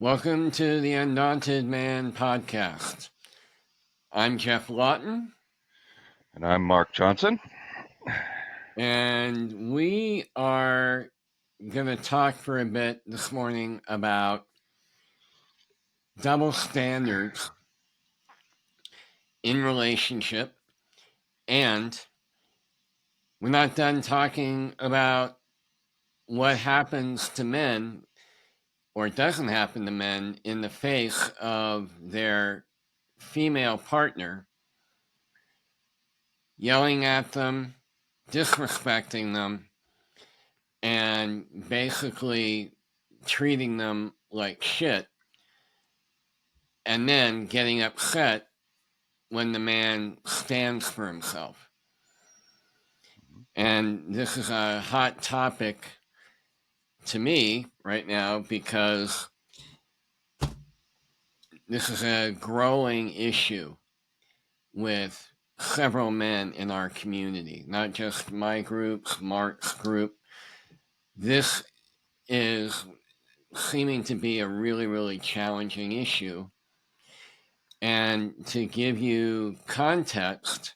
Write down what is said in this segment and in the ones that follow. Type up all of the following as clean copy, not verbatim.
Welcome to the Undaunted Man podcast. I'm Geoff Laughton, And I'm Mark Johnson. and we are going to talk for a bit this morning about double standards in relationship. And we're not done talking about what happens to men or doesn't happen to men in the face of their female partner yelling at them, disrespecting them, and basically treating them like shit, and then getting upset when the man stands for himself. And this is a hot topic to me right now because this is a growing issue with several men in our community, not just my groups, Mark's group. This is seeming to be a really, really challenging issue. And to give you context,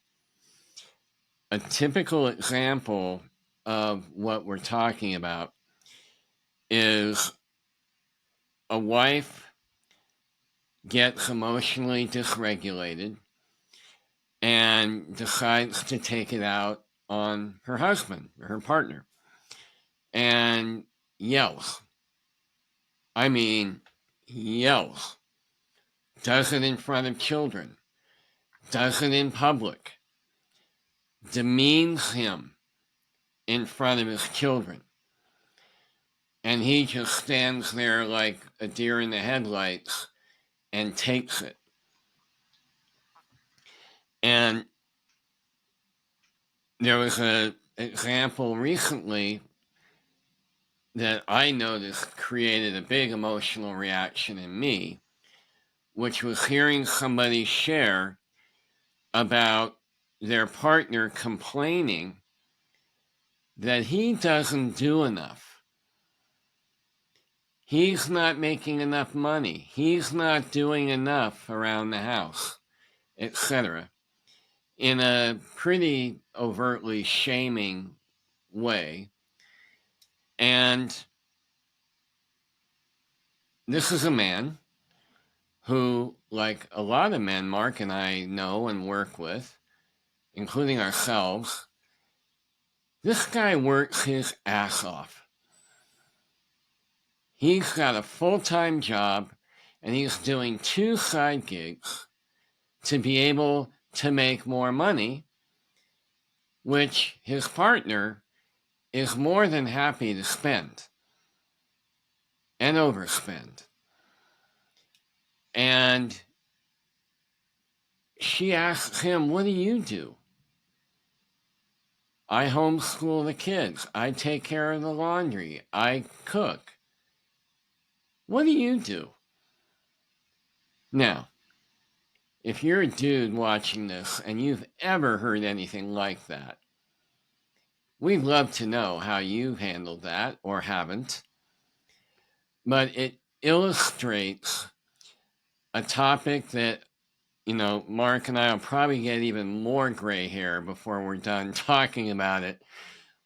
a typical example of what we're talking about is a wife gets emotionally dysregulated and decides to take it out on her husband or her partner and yells. I mean, yells. Does it in front of children. Does it in public. Demeans him in front of his children. And he just stands there like a deer in the headlights and takes it. And there was an example recently that I noticed created a big emotional reaction in me, which was hearing somebody share about their partner complaining that he doesn't do enough. He's not making enough money. He's not doing enough around the house, etc., in a pretty overtly shaming way. And this is a man who, like a lot of men Mark and I know and work with, including ourselves, this guy works his ass off. He's got a full-time job and he's doing 2 side gigs to be able to make more money, which his partner is more than happy to spend and overspend. And she asks him, what do you do? I homeschool the kids. I take care of the laundry. I cook. What do you do? Now, if you're a dude watching this and you've ever heard anything like that, we'd love to know how you've handled that or haven't. But it illustrates a topic that, Mark and I will probably get even more gray hair before we're done talking about it,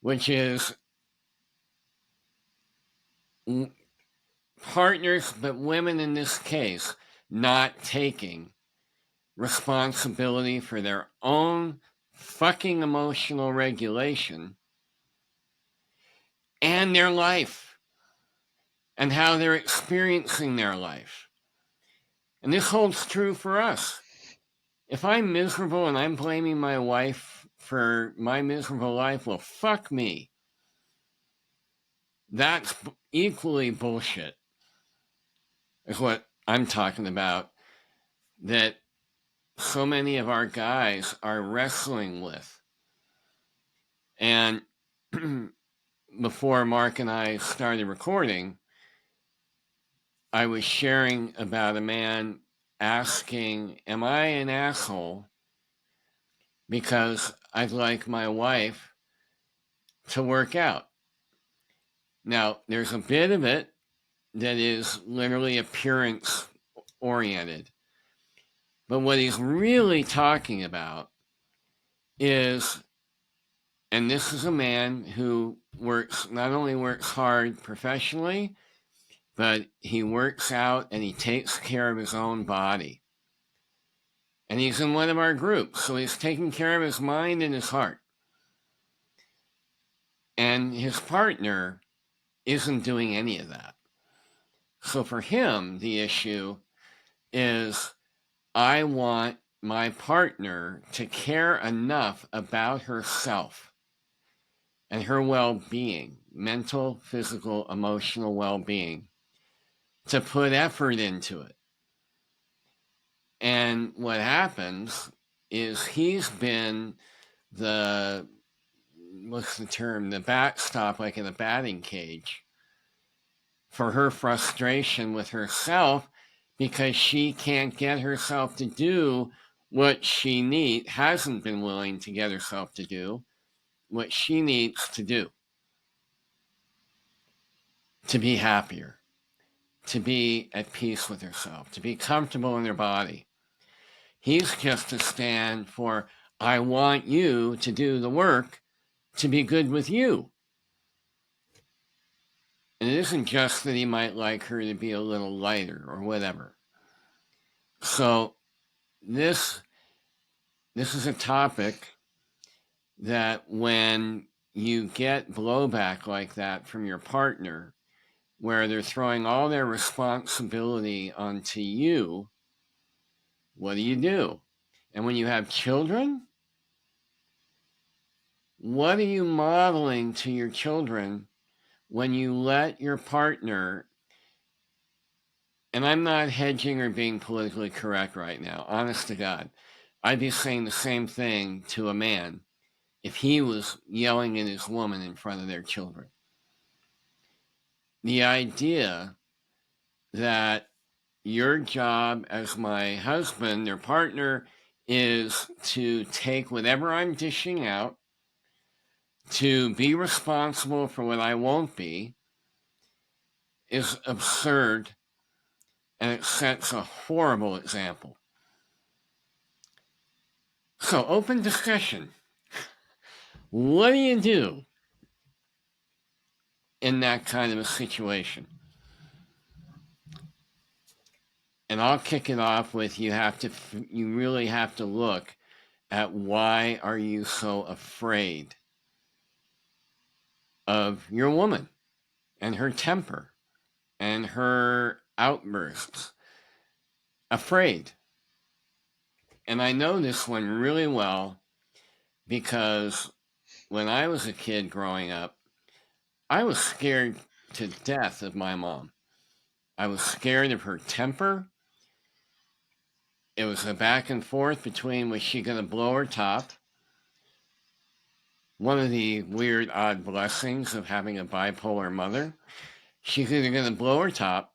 which is partners, but women in this case, not taking responsibility for their own fucking emotional regulation and their life and how they're experiencing their life. And this holds true for us. If I'm miserable and I'm blaming my wife for my miserable life, well, fuck me. That's equally bullshit, is what I'm talking about, that so many of our guys are wrestling with. And before Mark and I started recording, I was sharing about a man asking, am I an asshole because I'd like my wife to work out? Now, there's a bit of it that is literally appearance oriented. But what he's really talking about is, and this is a man who not only works hard professionally, but he works out and he takes care of his own body. And he's in one of our groups, so he's taking care of his mind and his heart. And his partner isn't doing any of that. So for him, the issue is, I want my partner to care enough about herself and her well-being, mental, physical, emotional well-being, to put effort into it. And what happens is he's been the, what's the term, the backstop, like in a batting cage, for her frustration with herself, because she can't get herself to do what she hasn't been willing to get herself to do what she needs to do to be happier, to be at peace with herself, to be comfortable in her body. He's just a stand for, I want you to do the work to be good with you. And it isn't just that he might like her to be a little lighter or whatever. So this is a topic that when you get blowback like that from your partner, where they're throwing all their responsibility onto you, what do you do? And when you have children, what are you modeling to your children when you let your partner, and I'm not hedging or being politically correct right now, honest to God, I'd be saying the same thing to a man if he was yelling at his woman in front of their children. The idea that your job as my husband or partner is to take whatever I'm dishing out, to be responsible for what I won't be, is absurd, and it sets a horrible example. So, open discussion. What do you do in that kind of a situation? And I'll kick it off with, you really have to look at, why are you so afraid of your woman and her temper and her outbursts? Afraid. And I know this one really well because when I was a kid growing up, I was scared to death of my mom. I was scared of her temper. It was a back and forth between, was she going to blow her top? One of the weird, odd blessings of having a bipolar mother. She's either going to blow her top,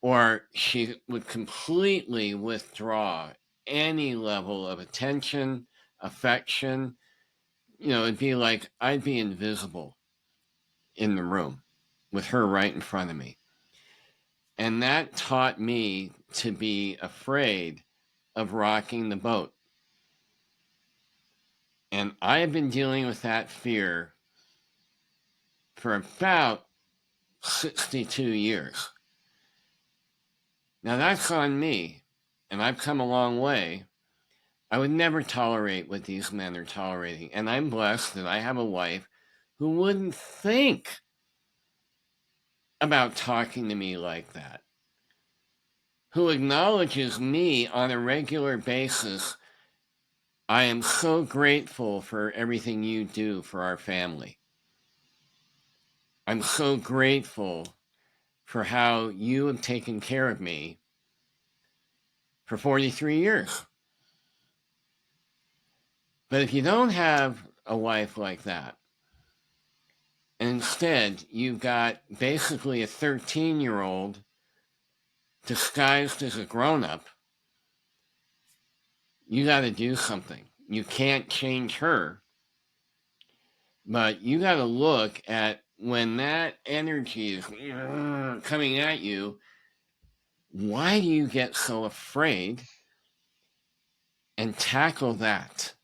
or she would completely withdraw any level of attention, affection. It'd be like I'd be invisible in the room with her right in front of me. And that taught me to be afraid of rocking the boat. And I have been dealing with that fear for about 62 years. Now that's on me, and I've come a long way. I would never tolerate what these men are tolerating. And I'm blessed that I have a wife who wouldn't think about talking to me like that, who acknowledges me on a regular basis. I am so grateful for everything you do for our family. I'm so grateful for how you have taken care of me for 43 years. But if you don't have a wife like that, and instead you've got basically a 13-year-old disguised as a grown-up, you got to do something. You can't change her, but you got to look at when that energy is coming at you, why do you get so afraid? And tackle that.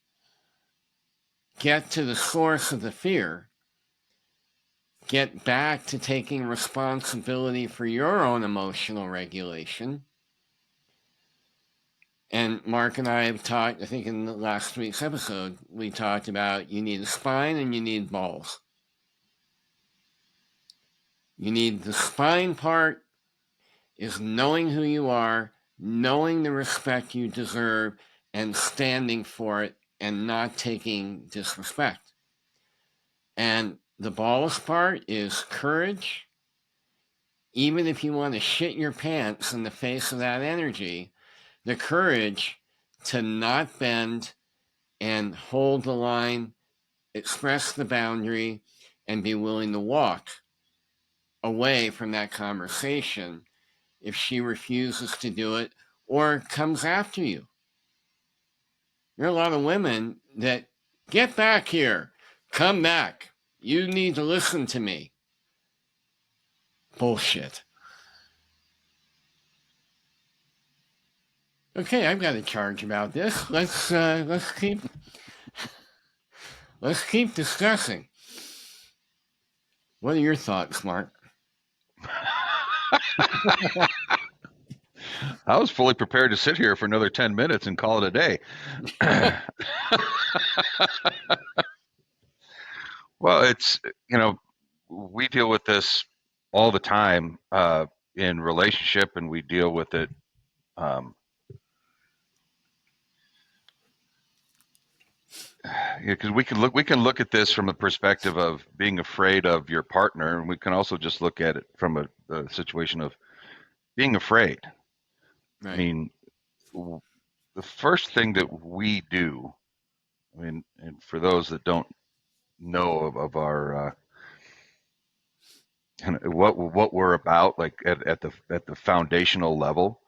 Get to the source of the fear. Get back to taking responsibility for your own emotional regulation. And Mark and I have talked, I think in the last week's episode, we talked about you need a spine and you need balls. You need the spine part is knowing who you are, knowing the respect you deserve, and standing for it and not taking disrespect. And the balls part is courage. Even if you want to shit your pants in the face of that energy, the courage to not bend and hold the line, express the boundary, and be willing to walk away from that conversation if she refuses to do it or comes after you. There are a lot of women that get back here, come back. You need to listen to me. Bullshit. Okay, I've got a charge about this. Let's keep discussing. What are your thoughts, Mark? I was fully prepared to sit here for another 10 minutes and call it a day. Well, it's, we deal with this all the time in relationship, and we deal with it because we can look at this from a perspective of being afraid of your partner, and we can also just look at it from a situation of being afraid. Right. I mean, the first thing that we do, and for those that don't know of our what we're about, like at the foundational level,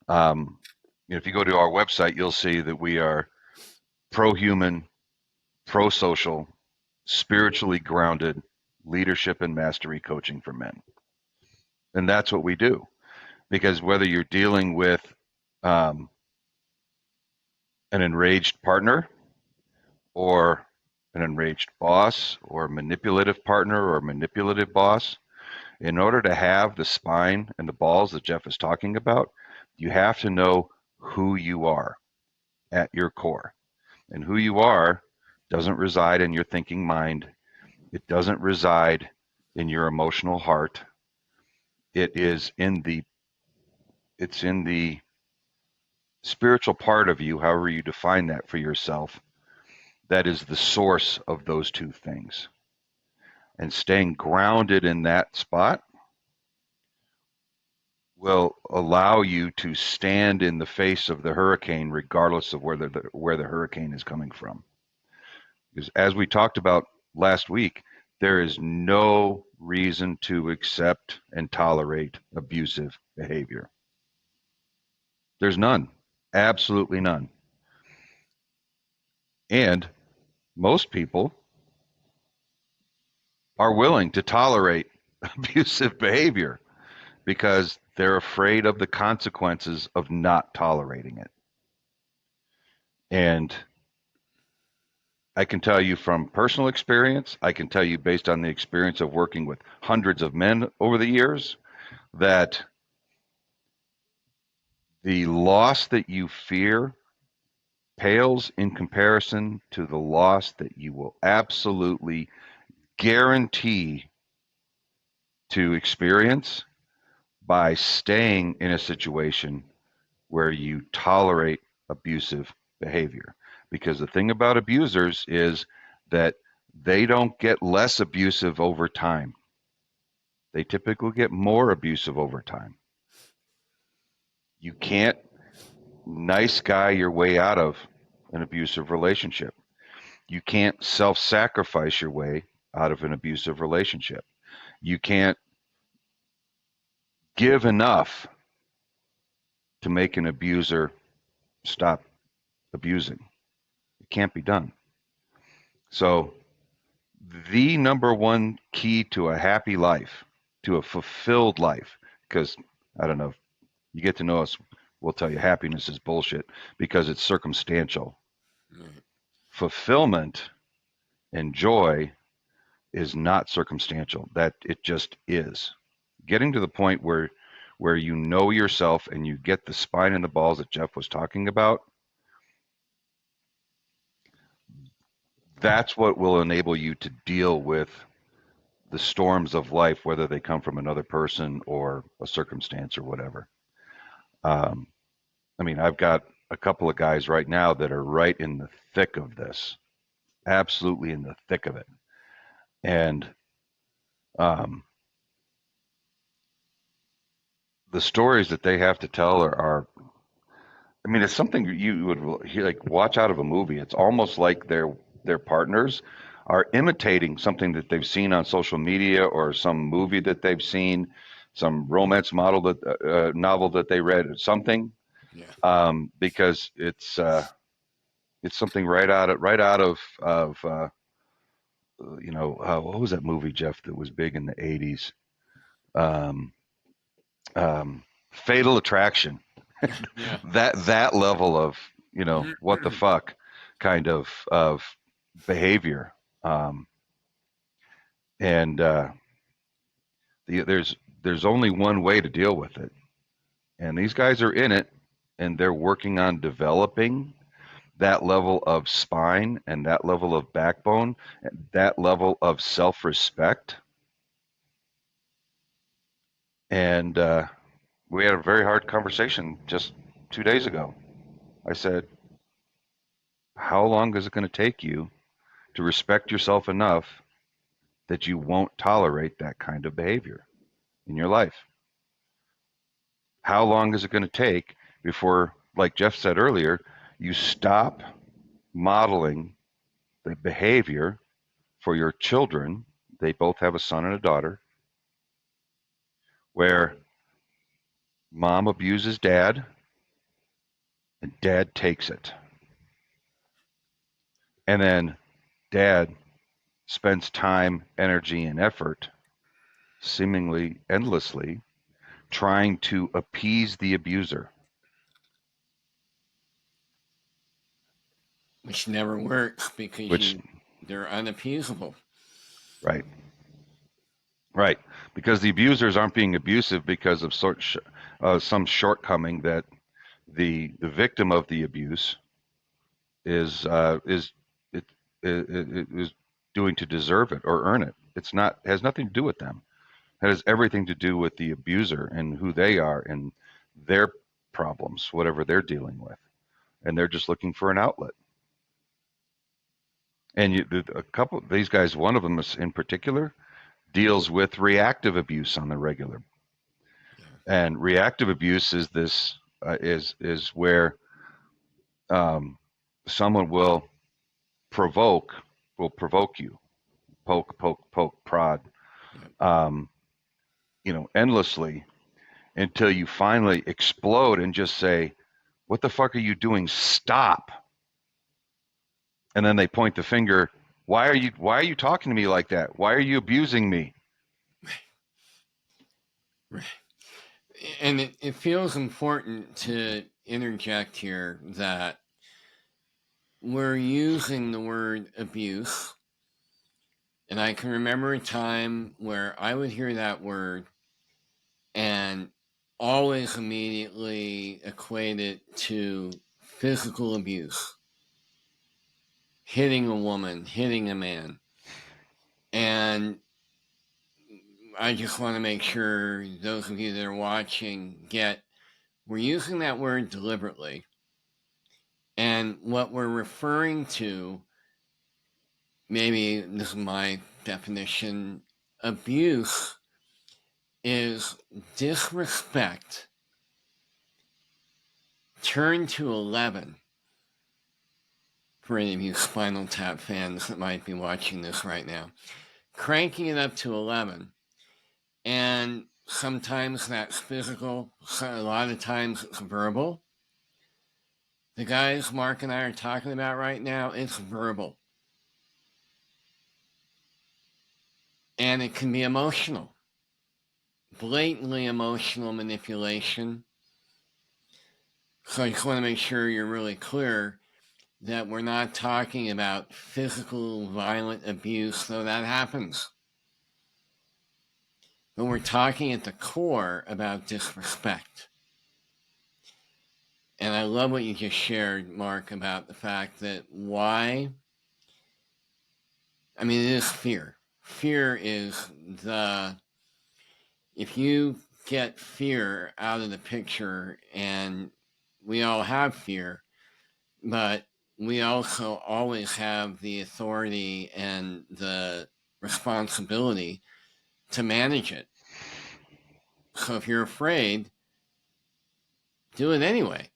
if you go to our website, you'll see that we are pro-human, pro-social, spiritually grounded leadership and mastery coaching for men, and that's what we do. Because whether you're dealing with an enraged partner, or an enraged boss, or a manipulative partner, or a manipulative boss, in order to have the spine and the balls that Geoff is talking about, you have to know who you are at your core. And who you are doesn't reside in your thinking mind. It doesn't reside in your emotional heart. It's in the spiritual part of you, however you define that for yourself, that is the source of those two things. And staying grounded in that spot will allow you to stand in the face of the hurricane regardless of where the hurricane is coming from. Because as we talked about last week, there is no reason to accept and tolerate abusive behavior. There's none. Absolutely none. And most people are willing to tolerate abusive behavior because they're afraid of the consequences of not tolerating it. And I can tell you from personal experience, I can tell you based on the experience of working with hundreds of men over the years, that the loss that you fear pales in comparison to the loss that you will absolutely guarantee to experience by staying in a situation where you tolerate abusive behavior. Because the thing about abusers is that they don't get less abusive over time. They typically get more abusive over time. You can't nice guy your way out of an abusive relationship. You can't self-sacrifice your way out of an abusive relationship. You can't give enough to make an abuser stop abusing. It can't be done. So the number one key to a happy life, to a fulfilled life, because I don't know, if you get to know us, we'll tell you happiness is bullshit because it's circumstantial. Right. Fulfillment and joy is not circumstantial. That it just is. Getting to the point where you know yourself and you get the spine and the balls that Geoff was talking about, that's what will enable you to deal with the storms of life, whether they come from another person or a circumstance or whatever. Um, I mean, I've got a couple of guys right now that are right in the thick of this, absolutely in the thick of it. And um, the stories that they have to tell are, I mean, it's something you would like watch out of a movie. It's almost like their partners are imitating something that they've seen on social media or some movie that they've seen, some romance model that novel that they read, or something, Yeah. because it's something right out of what was that movie, Geoff, that was big in the 80s? Um, Fatal Attraction. Yeah. That level of what the fuck kind of behavior, um, and there's only one way to deal with it, and these guys are in it, and they're working on developing that level of spine and that level of backbone and that level of self-respect. And we had a very hard conversation just 2 days ago. I said, how long is it going to take you to respect yourself enough that you won't tolerate that kind of behavior in your life? How long is it going to take before, like Geoff said earlier, you stop modeling the behavior for your children? They both have a son and a daughter, where mom abuses dad and dad takes it. And then dad spends time, energy, and effort, seemingly endlessly, trying to appease the abuser. Which never works because Which, they're unappeasable. right, right. Because the abusers aren't being abusive because of some shortcoming that the victim of the abuse is it, it is doing to deserve it or earn it. It's not has nothing to do with them. It has everything to do with the abuser and who they are and their problems, whatever they're dealing with, and they're just looking for an outlet. And a couple of these guys, one of them is in particular, deals with reactive abuse on the regular. Yeah. And reactive abuse is this is where um, someone provoke will provoke you, poke, prod, Yeah. um, endlessly until you finally explode and just say, "What the fuck are you doing? Stop!" And then they point the finger. Why are you talking to me like that? Why are you abusing me? Right. And it feels important to interject here that we're using the word abuse. And I can remember a time where I would hear that word and always immediately equate it to physical abuse, hitting a woman, hitting a man. And I just want to make sure those of you that are watching get we're using that word deliberately. And what we're referring to, maybe this is my definition, abuse is disrespect turned to 11 for any of you Spinal Tap fans that might be watching this right now. Cranking it up to 11. And sometimes that's physical, a lot of times it's verbal. The guys Mark and I are talking about right now, it's verbal. And it can be emotional, blatantly emotional manipulation. So I just want to make sure you're really clear that we're not talking about physical violent abuse, though that happens. But we're talking at the core about disrespect. And I love what you just shared, Mark, about the fact that it is fear. Fear is if you get fear out of the picture, and we all have fear, but we also always have the authority and the responsibility to manage it. So if you're afraid, do it anyway.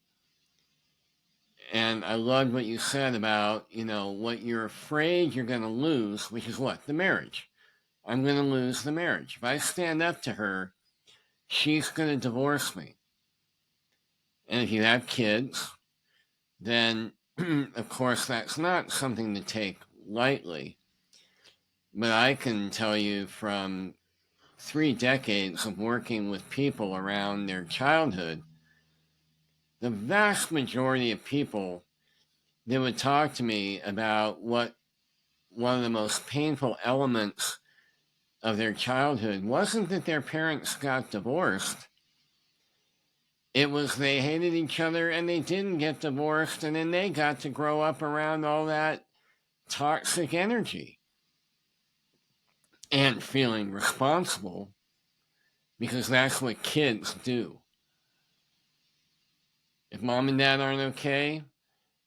And I loved what you said about, what you're afraid you're going to lose, which is what? The marriage. I'm going to lose the marriage. If I stand up to her, she's going to divorce me. And if you have kids, then of course that's not something to take lightly. But I can tell you from 3 decades of working with people around their childhood, the vast majority of people that would talk to me about what one of the most painful elements of their childhood wasn't that their parents got divorced. It was they hated each other and they didn't get divorced, and then they got to grow up around all that toxic energy and feeling responsible, because that's what kids do. If mom and dad aren't okay,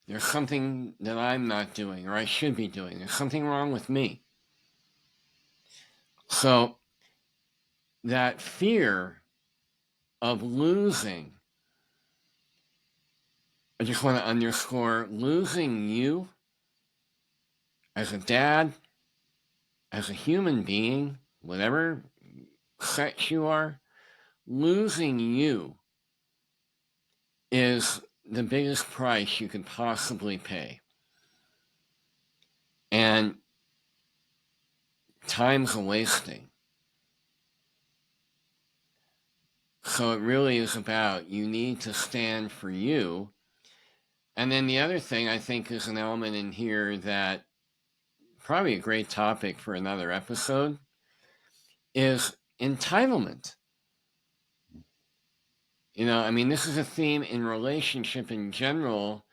there's something that I'm not doing or I should be doing. There's something wrong with me. So that fear of losing, I just want to underscore, losing you as a dad, as a human being, whatever sex you are, losing you is the biggest price you could possibly pay. And time's a wasting. So it really is about, you need to stand for you. And then the other thing I think is an element in here that probably a great topic for another episode is entitlement. This is a theme in relationship in general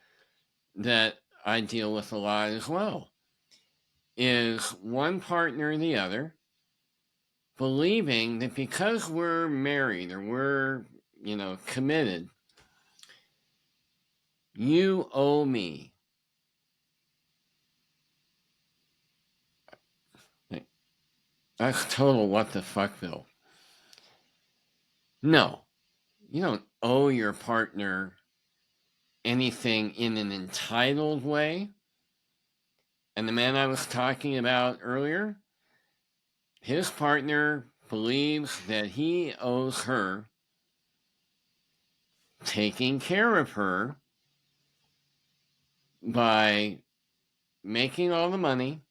that I deal with a lot as well. Is one partner or the other believing that because we're married or we're, committed, you owe me. That's total what the fuckville. No, you don't owe your partner anything in an entitled way. And the man I was talking about earlier, his partner believes that he owes her taking care of her by making all the money,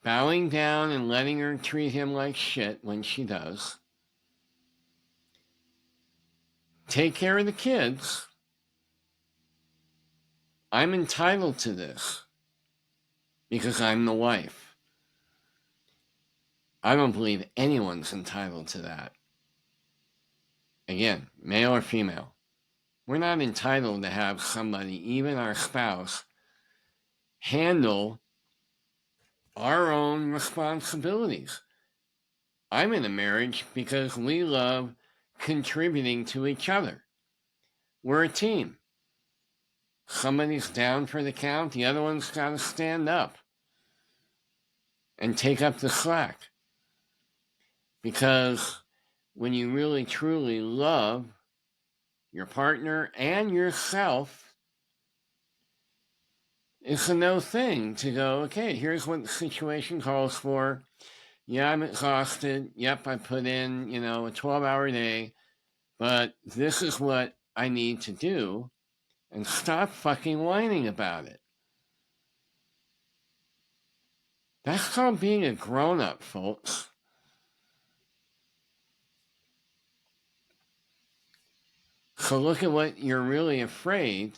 bowing down and letting her treat him like shit when she does, take care of the kids. I'm entitled to this because I'm the wife. I don't believe anyone's entitled to that. Again, male or female. We're not entitled to have somebody, even our spouse, handle our own responsibilities. I'm in a marriage because we love contributing to each other. We're a team. Somebody's down for the count, the other one's got to stand up and take up the slack. Because when you really truly love your partner and yourself, it's a no thing to go, okay, here's what the situation calls for. Yeah, I'm exhausted. Yep, I put in, a 12-hour day, but this is what I need to do, and stop fucking whining about it. That's called being a grown-up, folks. So look at what you're really afraid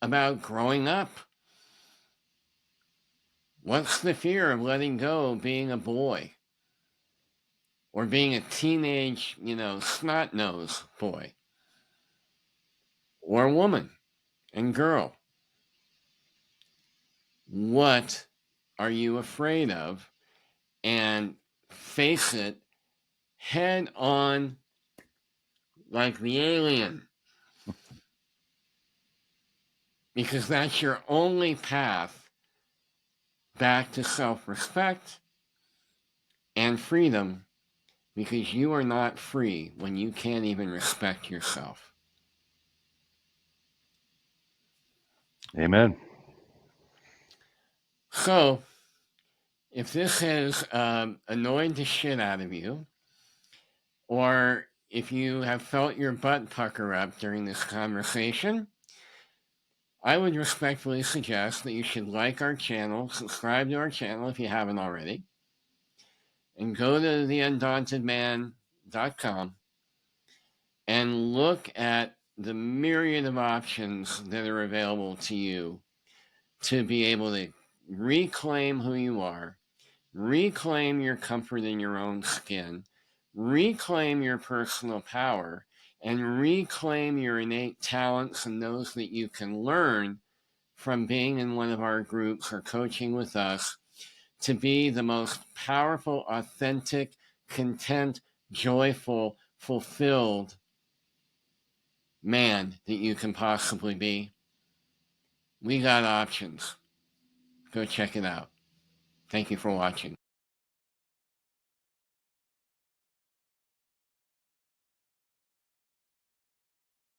about growing up. What's the fear of letting go of being a boy? Or being a teenage, snot-nosed boy? Or woman and girl? What are you afraid of? And face it head on like the alien. Because that's your only path back to self-respect and freedom, because you are not free when you can't even respect yourself. Amen. So, if this has annoyed the shit out of you, or if you have felt your butt pucker up during this conversation, I would respectfully suggest that you should like our channel, subscribe to our channel if you haven't already, and go to theundauntedman.com and look at the myriad of options that are available to you to be able to reclaim who you are, reclaim your comfort in your own skin, reclaim your personal power, and reclaim your innate talents and those that you can learn from being in one of our groups or coaching with us to be the most powerful, authentic, content, joyful, fulfilled man that you can possibly be. We got options. Go check it out. Thank you for watching.